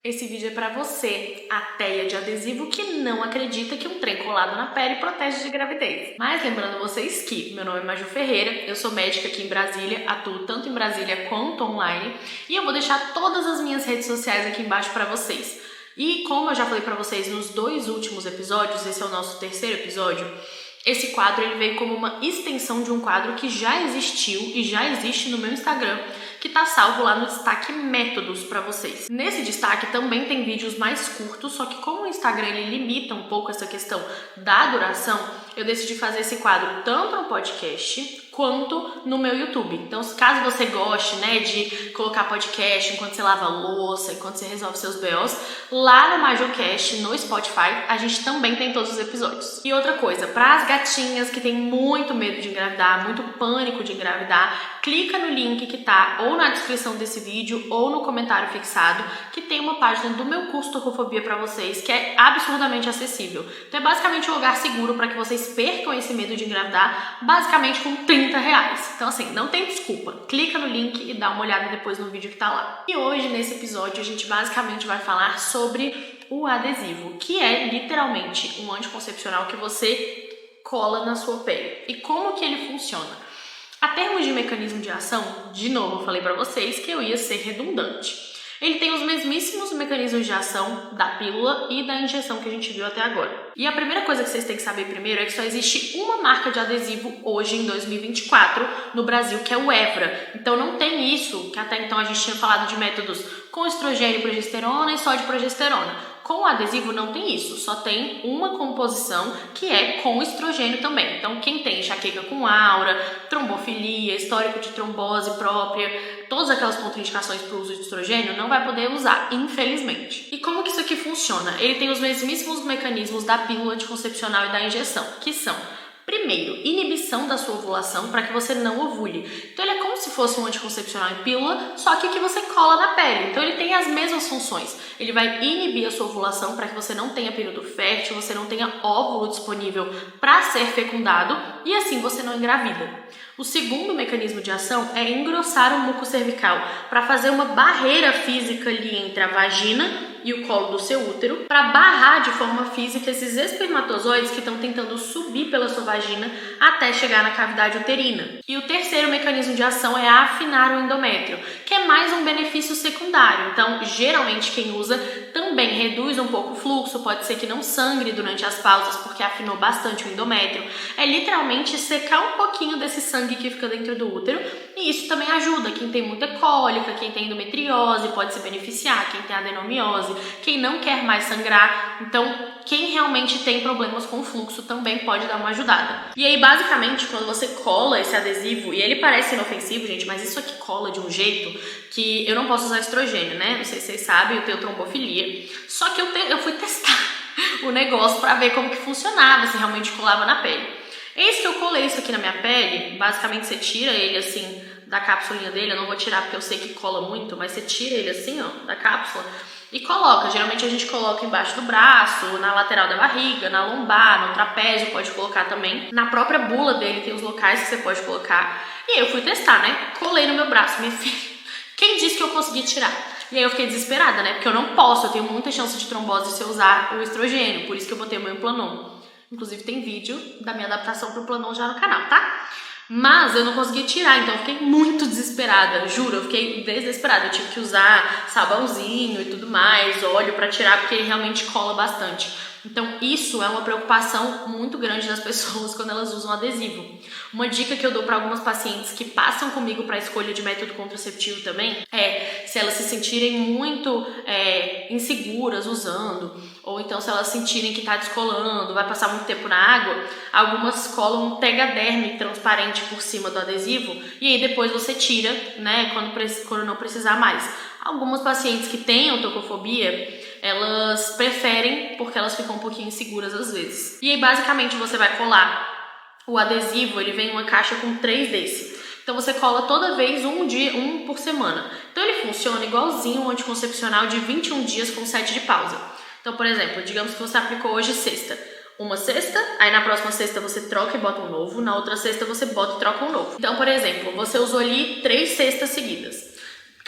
Esse vídeo é pra você, ateia de adesivo que não acredita que um trem colado na pele protege de gravidez. Mas lembrando vocês que meu nome é Maju Ferreira, eu sou médica aqui em Brasília, atuo tanto em Brasília quanto online e eu vou deixar todas as minhas redes sociais aqui embaixo pra vocês. E como eu já falei pra vocês nos 2 últimos episódios, esse é o nosso 3º episódio, esse quadro ele veio como uma extensão de um quadro que já existiu e já existe no meu Instagram, que tá salvo lá no destaque métodos para vocês. Nesse destaque também tem vídeos mais curtos, só que como o Instagram ele limita um pouco essa questão da duração, eu decidi fazer esse quadro tanto no podcast quanto no meu YouTube. Então, caso você goste, de colocar podcast enquanto você lava a louça, enquanto você resolve seus BOs, lá no MajuCast, no Spotify, a gente também tem todos os episódios. E outra coisa, para as gatinhas que têm muito medo de engravidar, muito pânico de engravidar, clica no link que tá ou na descrição desse vídeo ou no comentário fixado, que tem uma página do meu curso Torcofobia para vocês, que é absurdamente acessível. Então é basicamente um lugar seguro para que vocês percam esse medo de engravidar, basicamente com R$30. Então assim, não tem desculpa. Clica no link e dá uma olhada depois no vídeo que tá lá. E hoje, nesse episódio, a gente basicamente vai falar sobre o adesivo, que é literalmente um anticoncepcional que você cola na sua pele. E como que ele funciona? A termos de mecanismo de ação, de novo eu falei pra vocês que eu ia ser redundante. Ele tem os mesmíssimos mecanismos de ação da pílula e da injeção que a gente viu até agora. E a primeira coisa que vocês têm que saber primeiro é que só existe uma marca de adesivo hoje em 2024 no Brasil, que é o Evra. Então não tem isso, que até então a gente tinha falado de métodos com estrogênio e progesterona e só de progesterona. Com o adesivo não tem isso, só tem uma composição que é com estrogênio também. Então quem tem enxaqueca com aura, trombofilia, histórico de trombose própria, todas aquelas contraindicações para o uso de estrogênio não vai poder usar, infelizmente. E como que isso aqui funciona? Ele tem os mesmíssimos mecanismos da pílula anticoncepcional e da injeção, que são: primeiro, inibição da sua ovulação para que você não ovule. Então ele é como se fosse um anticoncepcional em pílula, só que você cola na pele. Então ele tem as mesmas funções. Ele vai inibir a sua ovulação para que você não tenha período fértil, você não tenha óvulo disponível para ser fecundado e assim você não engravida. O segundo mecanismo de ação é engrossar o muco cervical para fazer uma barreira física ali entre a vagina e o colo do seu útero, para barrar de forma física esses espermatozoides que estão tentando subir pela sua vagina até chegar na cavidade uterina. E o terceiro mecanismo de ação é afinar o endométrio, que é mais um benefício secundário. Então, geralmente quem usa também reduz um pouco o fluxo, pode ser que não sangre durante as pausas porque afinou bastante o endométrio. É literalmente secar um pouquinho desse sangue que fica dentro do útero, e isso também ajuda quem tem muita cólica, quem tem endometriose pode se beneficiar, quem tem adenomiose, quem não quer mais sangrar. Então, quem realmente tem problemas com o fluxo também pode dar uma ajudada. E aí, basicamente, quando você cola esse adesivo, e ele parece inofensivo, gente, mas isso aqui cola de um jeito que eu não posso usar estrogênio, Não sei se vocês sabem, eu tenho trombofilia. Só que eu fui testar o negócio pra ver como que funcionava, se realmente colava na pele. Eis que eu colei isso aqui na minha pele. Basicamente você tira ele assim da cápsulinha dele. Eu não vou tirar porque eu sei que cola muito, mas você tira ele assim, da cápsula e coloca. Geralmente a gente coloca embaixo do braço, na lateral da barriga, na lombar, no trapézio, pode colocar também. Na própria bula dele tem os locais que você pode colocar. E aí eu fui testar, Colei no meu braço, minha filha. Quem disse que eu consegui tirar? E aí eu fiquei desesperada, Porque eu não posso, eu tenho muita chance de trombose se eu usar o estrogênio. Por isso que eu botei o meu Implanon. Inclusive tem vídeo da minha adaptação pro Planon já no canal, tá? Mas eu não consegui tirar, então eu fiquei muito desesperada, juro, eu fiquei desesperada. Eu tive que usar sabãozinho e tudo mais, óleo pra tirar, porque ele realmente cola bastante. Então isso é uma preocupação muito grande das pessoas quando elas usam adesivo. Uma dica que eu dou para algumas pacientes que passam comigo para a escolha de método contraceptivo também é, se elas se sentirem muito inseguras usando, ou então se elas sentirem que está descolando, vai passar muito tempo na água, algumas colam um tegaderme transparente por cima do adesivo e aí depois você tira, quando não precisar mais. Algumas pacientes que tenham tocofobia, elas preferem porque elas ficam um pouquinho inseguras às vezes. E aí basicamente você vai colar o adesivo, ele vem em uma caixa com 3 desse. Então você cola toda vez um por semana. Então ele funciona igualzinho um anticoncepcional de 21 dias com 7 de pausa. Então, por exemplo, digamos que você aplicou hoje sexta. Uma cesta, aí na próxima cesta você troca e bota um novo, na outra cesta você bota e troca um novo. Então, por exemplo, você usou ali 3 cestas seguidas.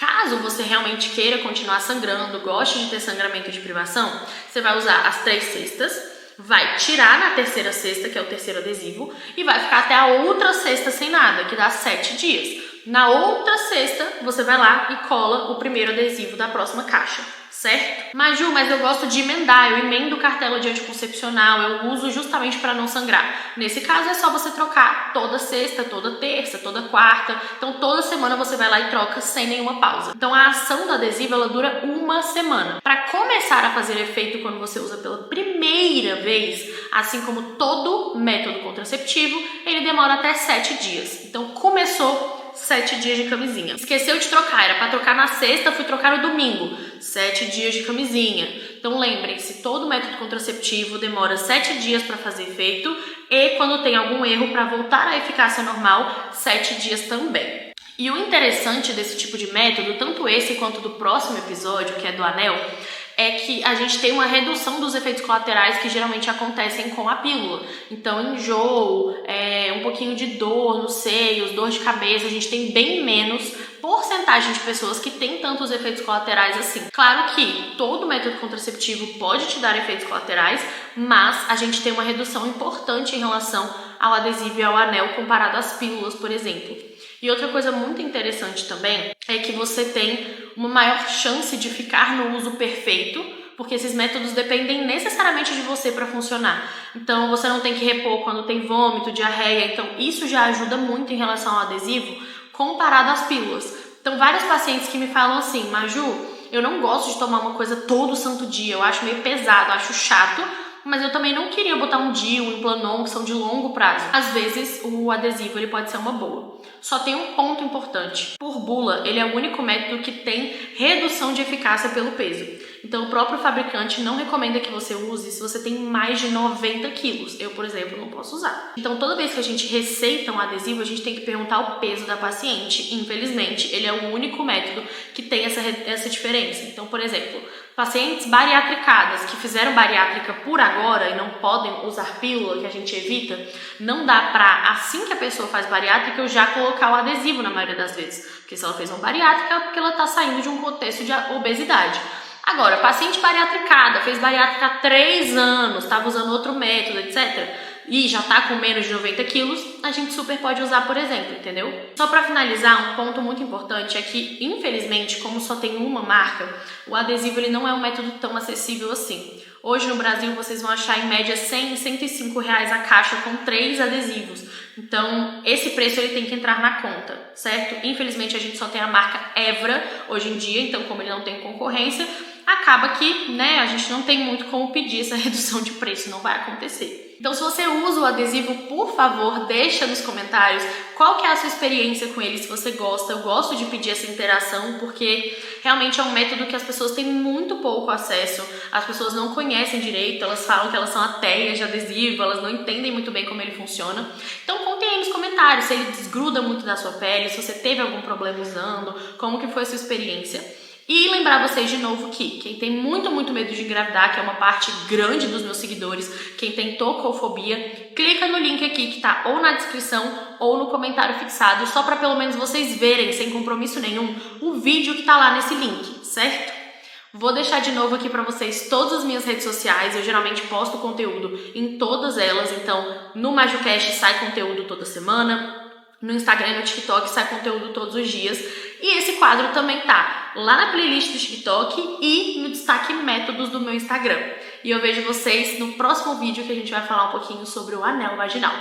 Caso você realmente queira continuar sangrando, goste de ter sangramento de privação, você vai usar as 3 cestas, vai tirar na terceira cesta, que é o terceiro adesivo, e vai ficar até a outra cesta sem nada, que dá 7 dias. Na outra cesta, você vai lá e cola o primeiro adesivo da próxima caixa, certo? Maju, mas eu gosto de emendar, eu emendo cartela de anticoncepcional, eu uso justamente para não sangrar. Nesse caso é só você trocar toda sexta, toda terça, toda quarta, então toda semana você vai lá e troca sem nenhuma pausa. Então a ação do adesivo ela dura 1 semana. Para começar a fazer efeito quando você usa pela primeira vez, assim como todo método contraceptivo, ele demora até 7 dias. Então começou 7 dias de camisinha. Esqueceu de trocar, era para trocar na sexta, fui trocar no domingo. 7 dias de camisinha. Então lembrem-se, todo método contraceptivo demora 7 dias para fazer efeito e quando tem algum erro para voltar à eficácia normal, 7 dias também. E o interessante desse tipo de método, tanto esse quanto do próximo episódio, que é do anel, é que a gente tem uma redução dos efeitos colaterais que geralmente acontecem com a pílula. Então, enjoo, um pouquinho de dor nos seios, dor de cabeça, a gente tem bem menos porcentagem de pessoas que tem tantos efeitos colaterais assim. Claro que todo método contraceptivo pode te dar efeitos colaterais, mas a gente tem uma redução importante em relação ao adesivo e ao anel comparado às pílulas, por exemplo. E outra coisa muito interessante também é que você tem uma maior chance de ficar no uso perfeito, porque esses métodos dependem necessariamente de você para funcionar. Então você não tem que repor quando tem vômito, diarreia, então isso já ajuda muito em relação ao adesivo comparado às pílulas. Então vários pacientes que me falam assim, Maju, eu não gosto de tomar uma coisa todo santo dia, eu acho meio pesado, acho chato, mas eu também não queria botar um DIU, um Implanon, que são de longo prazo. Às vezes o adesivo ele pode ser uma boa. Só tem um ponto importante. Por bula, ele é o único método que tem redução de eficácia pelo peso. Então o próprio fabricante não recomenda que você use se você tem mais de 90 quilos. Eu, por exemplo, não posso usar. Então toda vez que a gente receita um adesivo, a gente tem que perguntar o peso da paciente. Infelizmente, ele é o único método que tem essa diferença. Então, por exemplo, pacientes bariatricadas que fizeram bariátrica por agora e não podem usar pílula, que a gente evita, não dá pra, assim que a pessoa faz bariátrica, eu já colocar o adesivo na maioria das vezes. Porque se ela fez uma bariátrica, é porque ela tá saindo de um contexto de obesidade. Agora, paciente bariatricada, fez bariátrica há 3 anos, estava usando outro método, etc., e já tá com menos de 90 quilos, a gente super pode usar, por exemplo, entendeu? Só para finalizar, um ponto muito importante é que, infelizmente, como só tem uma marca, o adesivo ele não é um método tão acessível assim. Hoje no Brasil vocês vão achar em média 100, 105 reais a caixa com 3 adesivos. Então esse preço ele tem que entrar na conta, certo? Infelizmente a gente só tem a marca Evra hoje em dia, então como ele não tem concorrência, acaba que a gente não tem muito como pedir essa redução de preço, não vai acontecer. Então se você usa o adesivo, por favor, deixa nos comentários qual que é a sua experiência com ele, se você gosta. Eu gosto de pedir essa interação porque realmente é um método que as pessoas têm muito pouco acesso, as pessoas não conhecem direito, elas falam que elas são ateias de adesivo, elas não entendem muito bem como ele funciona. Então contem aí nos comentários se ele desgruda muito da sua pele, se você teve algum problema usando, como que foi a sua experiência. E lembrar vocês de novo que quem tem muito medo de engravidar, que é uma parte grande dos meus seguidores, quem tem tocofobia, clica no link aqui que tá ou na descrição ou no comentário fixado, só para pelo menos vocês verem, sem compromisso nenhum, o vídeo que tá lá nesse link, certo? Vou deixar de novo aqui para vocês todas as minhas redes sociais, eu geralmente posto conteúdo em todas elas, então no MajuCast sai conteúdo toda semana, no Instagram e no TikTok sai conteúdo todos os dias. E esse quadro também tá lá na playlist do TikTok e no destaque métodos do meu Instagram. E eu vejo vocês no próximo vídeo que a gente vai falar um pouquinho sobre o anel vaginal.